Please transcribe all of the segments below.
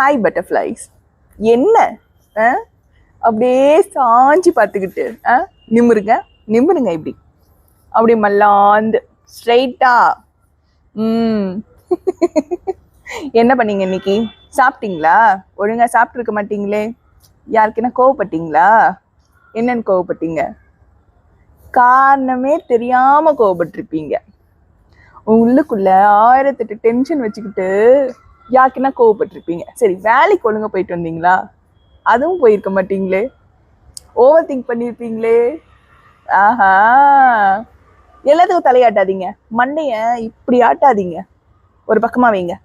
Hi butterflies. என்ன அப்படியே சாஞ்சி பார்த்துக்கிட்டு நிமிருங்க நிமிருங்க, இப்படி அப்படி மல்லாந்து ஸ்ட்ரைட்டா. என்ன பண்ணீங்க இன்னைக்கு? சாப்பிட்டீங்களா? ஒழுங்கா சாப்பிட்ருக்க மாட்டீங்களே. யாருக்குன்னா கோவப்பட்டீங்களா? என்னன்னு கோவப்பட்டீங்க? காரணமே தெரியாம கோவப்பட்டிருப்பீங்க. உள்ளுக்குள்ள 1008 டென்ஷன் வச்சுக்கிட்டு யாருக்குன்னா கோவப்பட்டிருப்பீங்க. சரி, வேலைக்கு ஒழுங்கா போயிட்டு வந்தீங்களா? அதுவும் போயிருக்க மாட்டீங்களே. Over think பண்ணியிருப்பீங்களே. ஆஹா, எல்லாத்துக்கும் தலையாட்டாதீங்க. மண்டைய இப்படி ஆட்டாதீங்க, ஒரு பக்கமா வைங்க.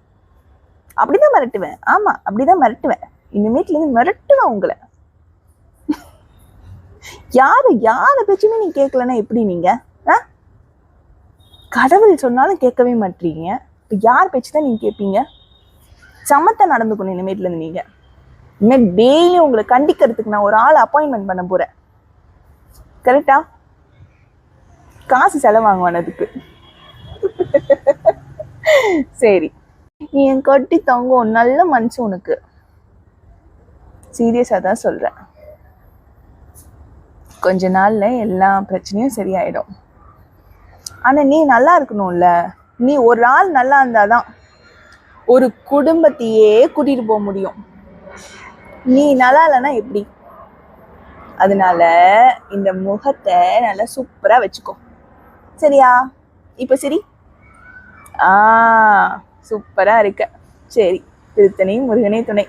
அப்படிதான் மிரட்டுவேன். ஆமா, அப்படிதான் மிரட்டுவேன். இனிமேட்ல இருந்து மிரட்டுவேன் உங்களை. யார பேச்சுமே நீங்க கேட்கலன்னா எப்படி நீங்க? கடவுள் சொன்னாலும் கேட்கவே மாட்டீங்க. இப்ப யார் பேச்சு தான் நீங்க கேட்பீங்க? சமத்தா நடந்துக்கணும் இனிமேட்ல இருந்து நீங்க. இனிமேல் டெய்லி உங்களை கண்டிக்கிறதுக்கு நான் ஒரு ஆள் அப்பாயின்மெண்ட் பண்ண போறேன். கரெக்டா? காசு செலவாங்குவானதுக்கு. சரி, நீ என் கட்டி தங்கம், நல்ல மனசு உனக்கு. சீரியஸா தான் சொல்றேன். கொஞ்ச நாள்ல எல்லா பிரச்சனையும் சரியாயிடும். ஆனா நீ நல்லா இருக்கணும்ல. நீ ஒரு ஆள் நல்லா இருந்தாதான் ஒரு குடும்பத்தையே கூட்டிட்டு போக முடியும். நீ நல்லா இல்லைன்னா எப்படி? அதனால இந்த முகத்தை நல்லா சூப்பரா வச்சுக்கோ. சரியா? இப்ப சரி. சூப்பரா இருக்க. சரி, திருத்தணி முருகனே துணை.